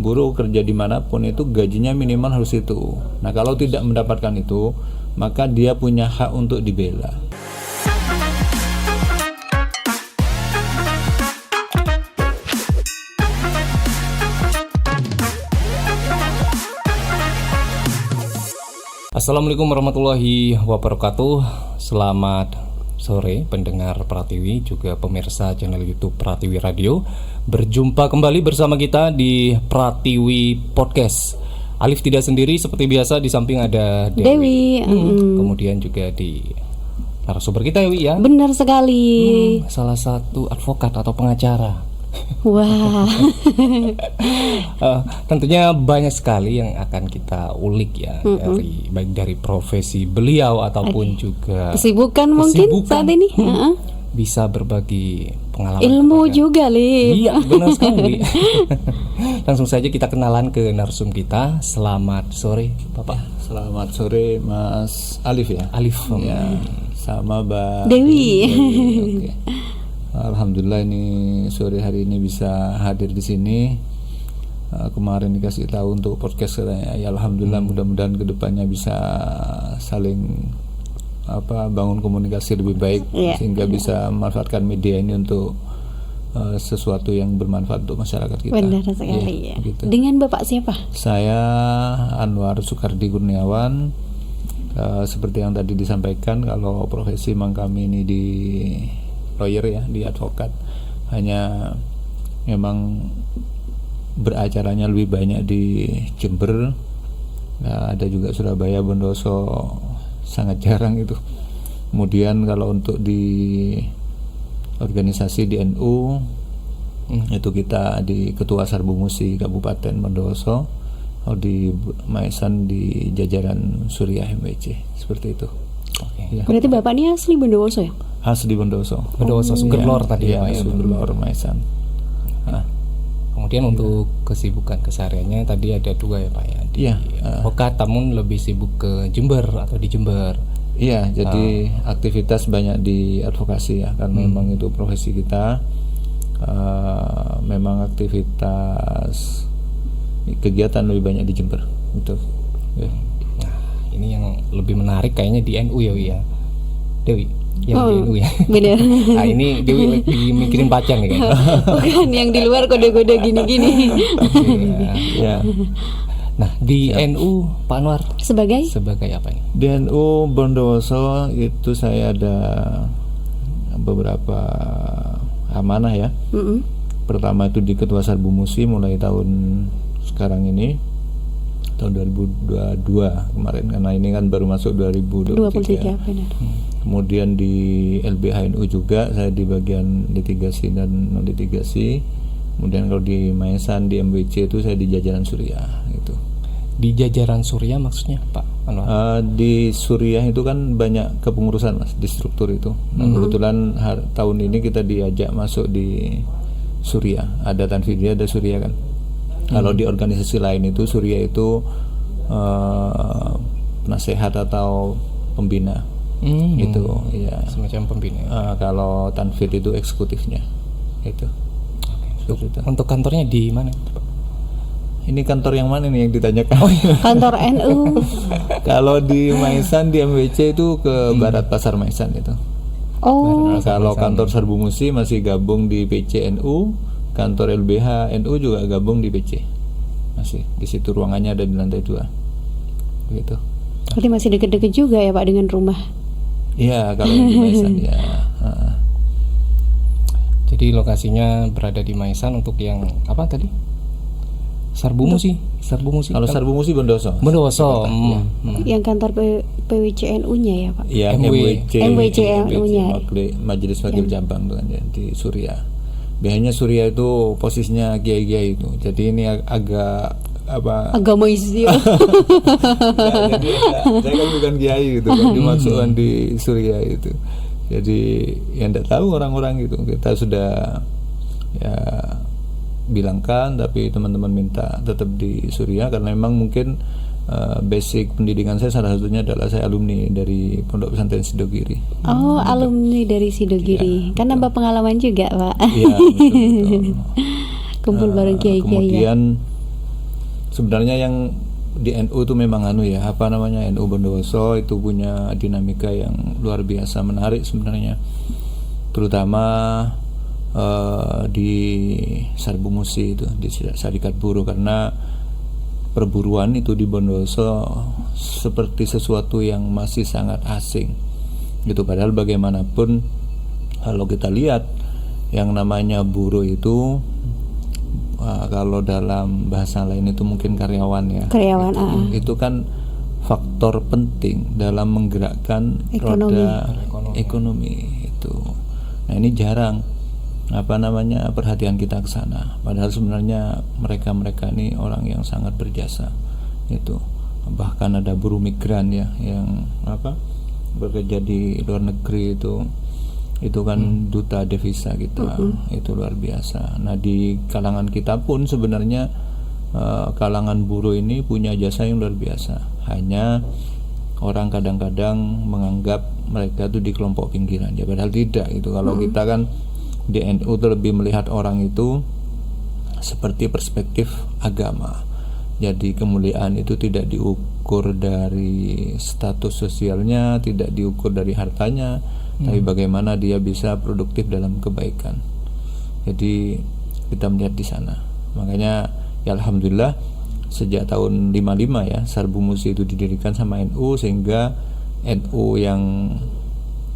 buruh kerja dimanapun itu gajinya minimal harus itu. Nah kalau tidak mendapatkan itu, maka dia punya hak untuk dibela. Assalamualaikum warahmatullahi wabarakatuh. Selamat sore pendengar Pratiwi, juga pemirsa channel YouTube Pratiwi Radio. Berjumpa kembali bersama kita di Pratiwi Podcast. Alif tidak sendiri seperti biasa, di samping ada Dewi. Kemudian juga di narasumber kita Dewi ya. Benar sekali. Salah satu advokat atau pengacara. Wah. Tentunya banyak sekali yang akan kita ulik ya, baik dari profesi beliau ataupun juga kesibukan mungkin saat ini. Bisa berbagi pengalaman ilmu juga, Li. Iya, benar sekali. Langsung saja kita kenalan ke narsum kita. Selamat sore Bapak. Selamat sore Mas Alif ya. Alif ya, sama Mbak Dewi. Oke. Alhamdulillah ini sore hari ini bisa hadir di sini. Kemarin dikasih tahu untuk podcast katanya. Ya alhamdulillah, mudah-mudahan kedepannya bisa saling bangun komunikasi lebih baik, sehingga bisa memanfaatkan media ini untuk sesuatu yang bermanfaat untuk masyarakat kita. Benar sekali ya. Gitu. Dengan Bapak siapa? Saya Anwar Sukardi Kurniawan. Seperti yang tadi disampaikan, kalau profesi memang kami ini di lawyer ya, di advokat, hanya memang beracaranya lebih banyak di Jember, ada juga Surabaya, Bondoso sangat jarang itu. Kemudian kalau untuk di organisasi di NU itu kita di Ketua Sarbu Musi Kabupaten Bondoso, di Maesan di jajaran Suriah MWC, seperti itu. Ya. Berarti Bapak ini asli Bondowoso ya? Asli Bondowoso. Bondowoso Sugerlor tadi ya, Sugerlor Maesan. Kemudian untuk kesibukan kesehariannya tadi ada dua ya Pak ya. Di advokat, namun lebih sibuk ke Jember atau di Jember. Iya, jadi aktivitas banyak di advokasi ya, karena memang itu profesi kita. Memang aktivitas kegiatan lebih banyak di Jember gitu. Ya. Ini yang lebih menarik kayaknya di NU ya Dewi, yang di NU ya. Benar. Nah ini Dewi lagi mikirin pacar nih kayaknya. Bukan yang di luar kode-kode gini-gini. Ya. Nah di NU Pak Anwar sebagai apa nih? Di NU Bondowoso itu saya ada beberapa amanah ya. Pertama itu di Ketua Sarbu Musi mulai tahun sekarang ini, tahun 2022 kemarin, karena ini kan baru masuk 2023. Benar. Kemudian di LBHNU juga saya di bagian litigasi dan non litigasi. Kemudian kalau di Maesan di MWC itu saya di jajaran Suriah gitu. Di jajaran Suriah maksudnya Pak Anwar? Di Suriah itu kan banyak kepengurusan Mas, di struktur itu. Nah, kebetulan tahun ini kita diajak masuk di Suriah. Ada Tanfidiyah, ada Suriah kan. Kalau di organisasi lain itu Suriah itu penasehat atau pembina, gitu ya. Semacam pembina. Kalau Tanfid itu eksekutifnya, itu. Untuk kantornya di mana? Ini kantor yang mana nih yang ditanyakan? Kantor NU. Kalau di Maesan di MWC itu ke Barat Pasar Maesan itu. Kalau kantor Sarbu Musi masih gabung di PCNU. Kantor LBH NU juga gabung di PC, masih di situ, ruangannya ada di lantai 2 gitu. Berarti masih deket-deket juga ya Pak dengan rumah? Iya, kalau di Maesan ya. Jadi lokasinya berada di Maesan. Untuk yang apa tadi? Sarbu Musi. Kalau Sarbu Musi Bondowoso. Yang kantor PWCNU-nya ya Pak? Iya, MWCNU-nya. Majelis Wakil Cabang tuh kan ya, di Suriah. Biasanya Suriah itu posisinya kiai-kiai itu. Jadi ini agak Agamais ya. Jadi saya kan bukan kiai gitu kan, dimasukkan di Suriah itu. Jadi yang tidak tahu orang-orang gitu. Kita sudah ya bilangkan, tapi teman-teman minta tetap di Suriah karena memang mungkin basic pendidikan saya salah satunya adalah saya alumni dari Pondok Pesantren Sidogiri. Oh, alumni dari Sidogiri. Kan nambah pengalaman juga, Pak. Iya, betul. Kumpul bareng kiai-kiai. Kemudian sebenarnya yang di NU itu memang NU Bondowoso itu punya dinamika yang luar biasa menarik sebenarnya, terutama di Sarbu Musi itu, di Serikat Buruh, karena perburuan itu di Bondowoso seperti sesuatu yang masih sangat asing gitu. Padahal bagaimanapun kalau kita lihat yang namanya buruh itu kalau dalam bahasa lain itu mungkin karyawan ya. Karyawan. Itu kan faktor penting dalam menggerakkan roda ekonomi itu. Nah, ini jarang perhatian kita ke sana. Padahal sebenarnya mereka ini orang yang sangat berjasa. Itu. Bahkan ada buruh migran ya yang bekerja di luar negeri itu kan duta devisa kita. Itu luar biasa. Nah, di kalangan kita pun sebenarnya kalangan buruh ini punya jasa yang luar biasa. Hanya orang kadang-kadang menganggap mereka itu di kelompok pinggiran ya, padahal tidak gitu. Kalau kita kan di NU itu lebih melihat orang itu seperti perspektif agama. Jadi kemuliaan itu tidak diukur dari status sosialnya, tidak diukur dari hartanya, tapi bagaimana dia bisa produktif dalam kebaikan. Jadi kita melihat di sana. Makanya ya alhamdulillah sejak tahun 55 ya Sarbu Musi itu didirikan sama NU, sehingga NU yang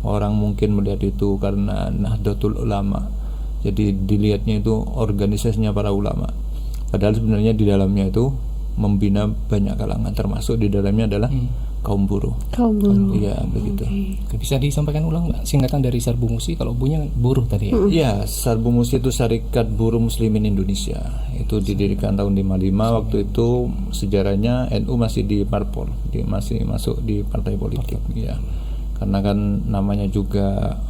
orang mungkin melihat itu karena Nahdlatul Ulama, jadi dilihatnya itu organisasinya para ulama, padahal sebenarnya di dalamnya itu membina banyak kalangan, termasuk di dalamnya adalah kaum buruh. Iya, begitu. Bisa disampaikan ulang nggak singkatan dari Sarbu Musi? Kalau punya buruh tadi ya? Iya, Sarbu Musi itu Serikat Buruh Muslimin Indonesia. Itu didirikan tahun 55. Waktu itu sejarahnya NU masih di parpol, masih masuk di partai politik. Iya. Karena kan namanya juga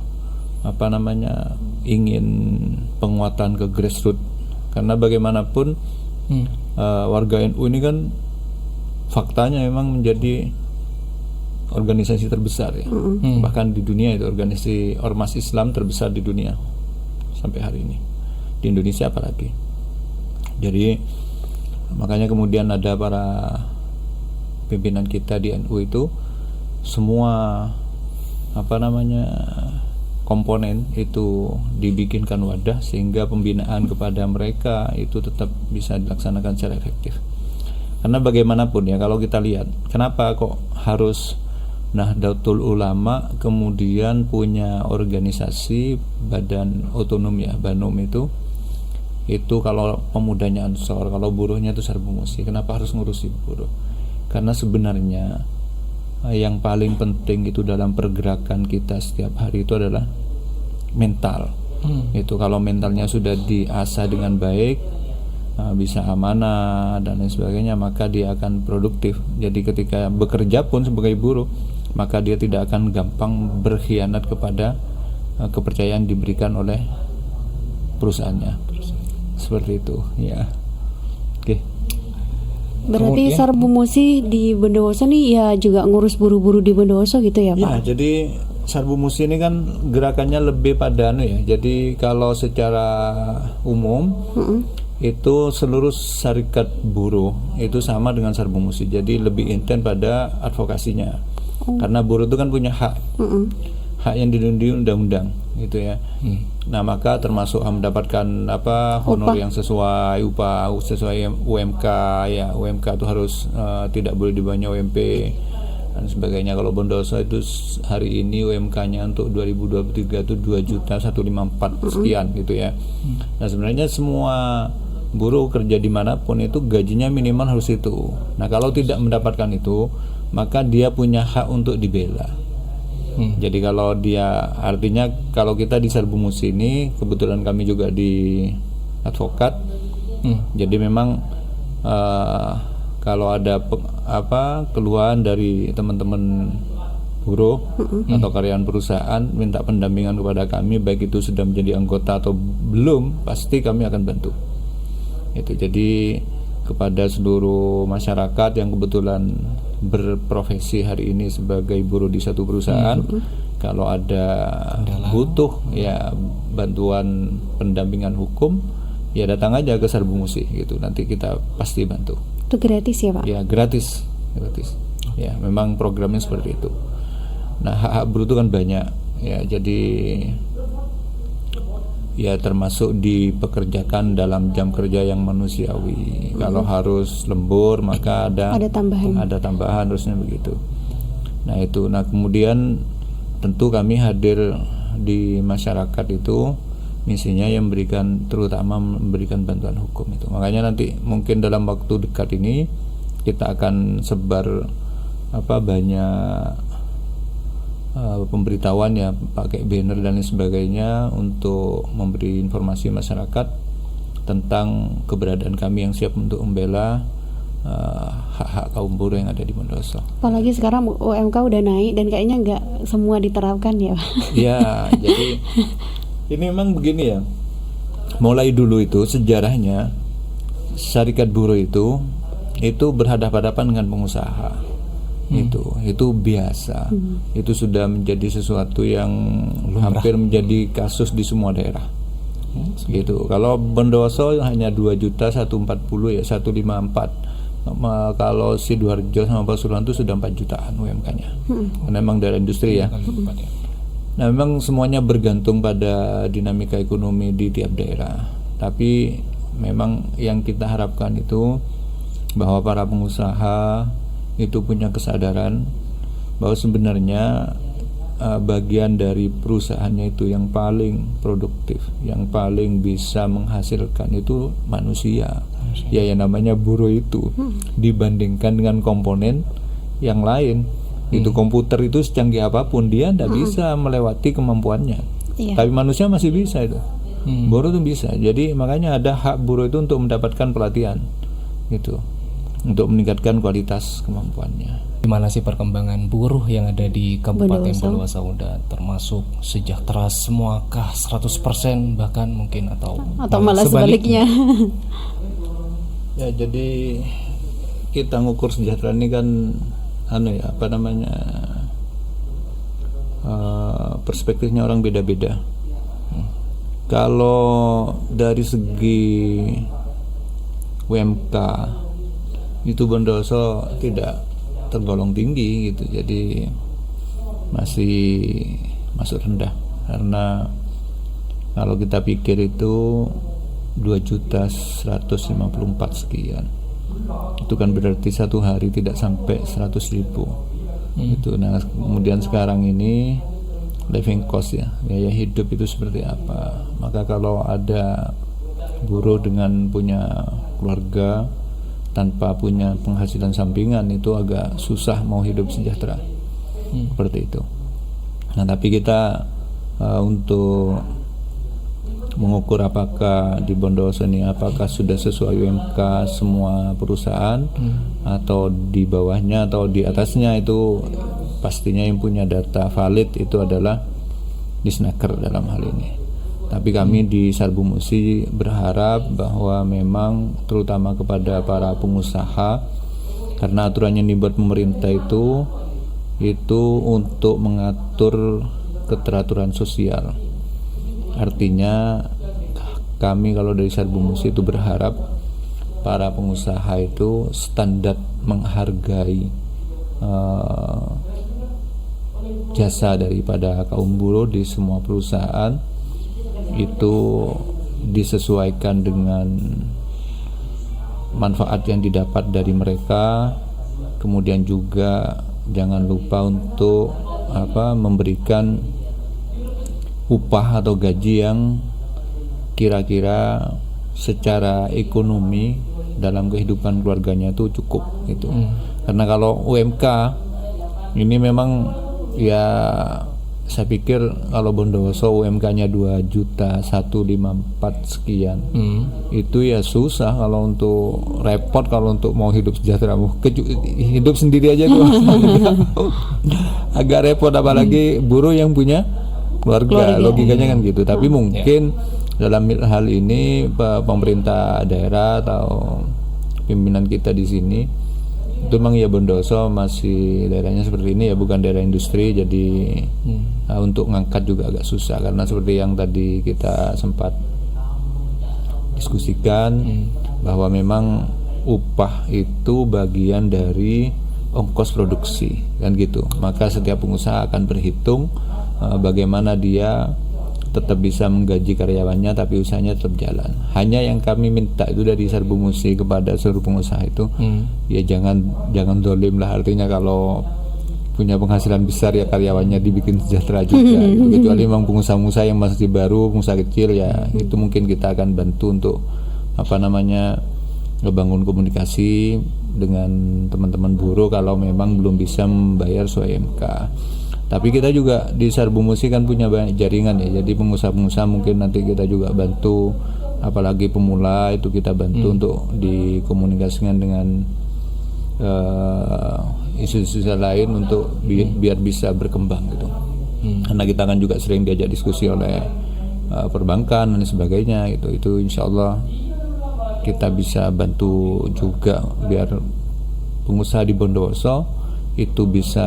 ingin penguatan ke grassroots. Karena bagaimanapun warga NU ini kan faktanya memang menjadi organisasi terbesar ya. Bahkan di dunia itu organisasi ormas Islam terbesar di dunia sampai hari ini, di Indonesia apalagi. Jadi makanya kemudian ada para pimpinan kita di NU itu semua komponen itu dibikinkan wadah sehingga pembinaan kepada mereka itu tetap bisa dilaksanakan secara efektif. Karena bagaimanapun ya, kalau kita lihat kenapa kok harus Nahdlatul Ulama kemudian punya organisasi badan otonom ya, Banum itu kalau pemudanya Ansor, kalau buruhnya itu Sarbu Musi. Kenapa harus ngurusi buruh? Karena sebenarnya yang paling penting itu dalam pergerakan kita setiap hari itu adalah mental. Itu kalau mentalnya sudah diasah dengan baik, bisa amanah dan lain sebagainya, maka dia akan produktif. Jadi ketika bekerja pun sebagai buruh, maka dia tidak akan gampang berkhianat kepada kepercayaan diberikan oleh perusahaannya. Seperti itu ya. Oke. Berarti Sarbu Musi di Bondowoso nih ya juga ngurus buru-buru di Bondowoso gitu ya Pak? Ya, jadi Sarbu Musi ini kan gerakannya lebih pada ya. Jadi kalau secara umum itu seluruh serikat buruh itu sama dengan Sarbu Musi. Jadi lebih intens pada advokasinya. Karena buruh itu kan punya hak. Hak yang dilindungi undang-undang gitu ya. Nah, maka termasuk mendapatkan honor yang sesuai, upah sesuai UMK ya. UMK itu harus tidak boleh di bawah UMP dan sebagainya. Kalau Bondowoso itu hari ini UMK-nya untuk 2023 itu 2.154 sekian gitu ya. Nah, sebenarnya semua buruh kerja dimanapun itu gajinya minimal harus itu. Nah, kalau tidak mendapatkan itu, maka dia punya hak untuk dibela. Jadi kalau dia, artinya kalau kita di Sarbu Musi ini, kebetulan kami juga di advokat, jadi memang kalau ada keluhan dari teman-teman buruh atau karyawan perusahaan minta pendampingan kepada kami, baik itu sudah menjadi anggota atau belum, pasti kami akan bantu. Itu jadi kepada seluruh masyarakat yang kebetulan berprofesi hari ini sebagai buruh di satu perusahaan, kalau ada butuh ya bantuan pendampingan hukum, ya datang aja ke Sarbu Musi gitu, nanti kita pasti bantu. Itu gratis ya Pak? Ya gratis. Ya memang programnya seperti itu. Nah hak buruh itu kan banyak ya, jadi ya termasuk dipekerjakan dalam jam kerja yang manusiawi. Kalau harus lembur maka ada tambahan harusnya begitu. Nah itu, nah kemudian tentu kami hadir di masyarakat itu misinya yang terutama memberikan bantuan hukum itu. Makanya nanti mungkin dalam waktu dekat ini kita akan sebar banyak pemberitahuan ya, pakai banner dan lain sebagainya untuk memberi informasi masyarakat tentang keberadaan kami yang siap untuk membela hak-hak kaum buruh yang ada di Bondowoso. Apalagi sekarang UMK udah naik dan kayaknya nggak semua diterapkan ya Pak? Ya, jadi ini memang begini ya. Mulai dulu itu sejarahnya Serikat Buruh itu berhadapan-hadapan dengan pengusaha. Itu biasa. Itu sudah menjadi sesuatu yang hampir menjadi kasus di semua daerah. Gitu. Kalau Bondowoso hanya 2.140 ya 154. Kalau Sidoarjo sama Pasuruan itu sudah 4 jutaan UMK-nya. Karena memang daerah industri ya. Nah, memang semuanya bergantung pada dinamika ekonomi di tiap daerah. Tapi memang yang kita harapkan itu bahwa para pengusaha itu punya kesadaran bahwa sebenarnya bagian dari perusahaannya itu yang paling produktif, yang paling bisa menghasilkan itu manusia. Ya yang namanya buruh itu dibandingkan dengan komponen yang lain. Itu komputer itu secanggih apapun dia tidak bisa melewati kemampuannya. Tapi manusia masih bisa itu. Buruh itu bisa. Jadi makanya ada hak buruh itu untuk mendapatkan pelatihan gitu, untuk meningkatkan kualitas kemampuannya. Gimana sih perkembangan buruh yang ada di Kabupaten Bondowoso udah termasuk sejahtera semuakah 100% bahkan mungkin atau malah sebaliknya? Ya jadi kita ngukur sejahtera ini kan perspektifnya orang beda-beda. Kalau dari segi UMK itu Bondowoso tidak tergolong tinggi gitu, jadi masih masuk rendah. Karena kalau kita pikir itu 2.154 sekian, itu kan berarti satu hari tidak sampai 100.000 itu. Nah kemudian sekarang ini living cost ya, biaya hidup itu seperti apa. Maka kalau ada buruh dengan punya keluarga tanpa punya penghasilan sampingan itu agak susah mau hidup sejahtera seperti itu. Nah tapi kita untuk mengukur apakah di Bondowoso ini apakah sudah sesuai UMK semua perusahaan atau di bawahnya atau di atasnya, itu pastinya yang punya data valid itu adalah Disnaker dalam hal ini. Tapi kami di Sarbu Musi berharap bahwa memang terutama kepada para pengusaha, karena aturan yang dibuat pemerintah itu untuk mengatur keteraturan sosial. Artinya kami kalau dari Sarbu Musi itu berharap para pengusaha itu standar menghargai jasa daripada kaum buruh di semua perusahaan itu disesuaikan dengan manfaat yang didapat dari mereka. Kemudian juga jangan lupa untuk memberikan upah atau gaji yang kira-kira secara ekonomi dalam kehidupan keluarganya itu cukup gitu. Karena kalau UMK ini memang ya saya pikir kalau Bondowoso UMK-nya 2.154 sekian, itu ya susah kalau untuk repot kalau untuk mau hidup sejahtera. Hidup sendiri aja tuh agak repot, apalagi buruh yang punya keluarga. Logikanya kan gitu. Tapi mungkin dalam hal ini pemerintah daerah atau pimpinan kita di sini itu memang ya Bondowoso masih daerahnya seperti ini ya, bukan daerah industri, jadi untuk ngangkat juga agak susah. Karena seperti yang tadi kita sempat diskusikan bahwa memang upah itu bagian dari ongkos produksi kan gitu. Maka setiap pengusaha akan berhitung bagaimana dia tetap bisa menggaji karyawannya tapi usahanya tetap jalan. Hanya yang kami minta itu dari Serbu Musi kepada seluruh pengusaha itu ya jangan dolim lah, artinya kalau punya penghasilan besar ya karyawannya dibikin sejahtera juga gitu. Kecuali memang pengusaha-pengusaha yang masih baru, pengusaha kecil ya itu mungkin kita akan bantu untuk ngebangun komunikasi dengan teman-teman buruh kalau memang belum bisa membayar sesuai MK. Tapi kita juga di Serbu Musi kan punya banyak jaringan ya, jadi pengusaha-pengusaha mungkin nanti kita juga bantu, apalagi pemula itu kita bantu untuk dikomunikasikan dengan institusi lain untuk biar bisa berkembang gitu. Karena kita kan juga sering diajak diskusi oleh perbankan dan sebagainya gitu. Itu insya Allah kita bisa bantu juga biar pengusaha di Bondowoso itu bisa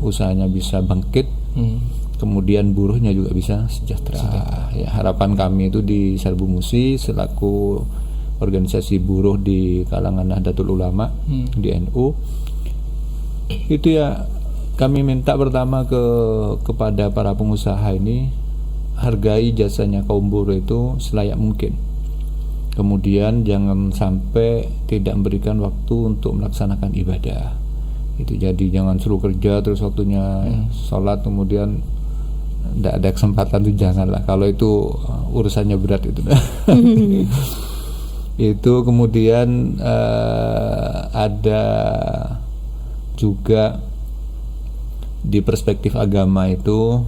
usahanya bisa bangkit, kemudian buruhnya juga bisa sejahtera. Ya, harapan kami itu di Serbu Musi selaku organisasi buruh di kalangan Nahdlatul Ulama di NU itu ya kami minta pertama kepada para pengusaha ini hargai jasanya kaum buruh itu selayak mungkin. Kemudian jangan sampai tidak memberikan waktu untuk melaksanakan ibadah. Itu jadi jangan suruh kerja terus waktunya sholat kemudian tidak ada kesempatan, itu janganlah. Kalau itu urusannya berat itu. Itu kemudian ada juga di perspektif agama itu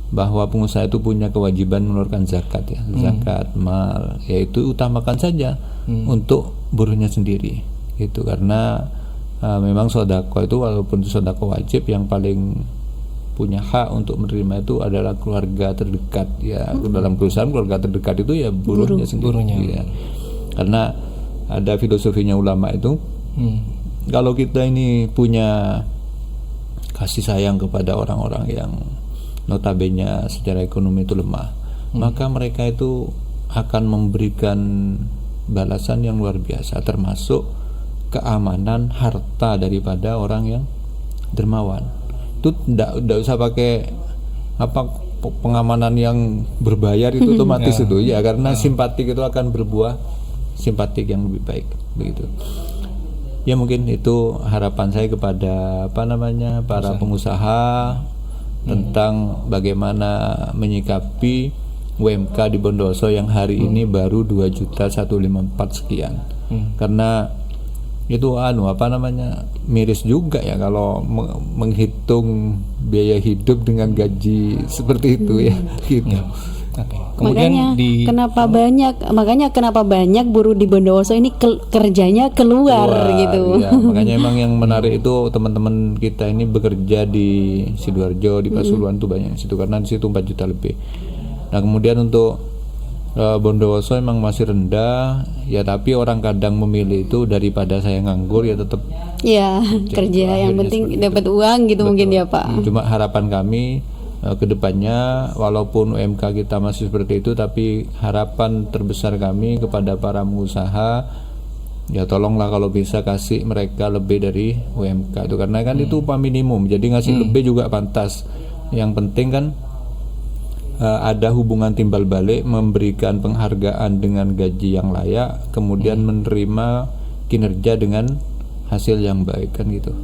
bahwa pengusaha itu punya kewajiban mengeluarkan zakat ya, zakat mal, yaitu utamakan saja untuk buruhnya sendiri. Itu karena memang sodako itu walaupun itu sodako wajib, yang paling punya hak untuk menerima itu adalah keluarga terdekat ya. Dalam perusahaan keluarga terdekat itu ya buruhnya sendiri ya. Karena ada filosofinya ulama itu kalau kita ini punya kasih sayang kepada orang-orang yang notabene secara ekonomi itu lemah, maka mereka itu akan memberikan balasan yang luar biasa, termasuk keamanan harta daripada orang yang dermawan. Itu tidak usah pakai pengamanan yang berbayar itu otomatis itu ya, karena simpatik itu akan berbuah simpatik yang lebih baik begitu. Ya mungkin itu harapan saya kepada para pengusaha tentang bagaimana menyikapi UMK di Bondowoso yang hari ini baru 2.154 sekian. Karena itu miris juga ya kalau menghitung biaya hidup dengan gaji seperti itu ya gitu. Kemudian makanya kenapa banyak buruh di Bondowoso ini kerjanya keluar gitu. Ya, makanya emang yang menarik itu teman-teman kita ini bekerja di Sidoarjo, di Pasuruan tuh banyak situ, karena di situ 4 juta lebih. Nah kemudian untuk Bondowoso emang masih rendah ya, tapi orang kadang memilih itu daripada saya nganggur ya tetap ya kerja, yang penting dapat uang gitu. Betul. Mungkin ya Pak. Cuma harapan kami kedepannya walaupun UMK kita masih seperti itu, tapi harapan terbesar kami kepada para pengusaha ya tolonglah kalau bisa kasih mereka lebih dari UMK itu, karena kan itu upah minimum, jadi ngasih lebih juga pantas. Yang penting kan ada hubungan timbal balik, memberikan penghargaan dengan gaji yang layak, kemudian menerima kinerja dengan hasil yang baik kan gitu.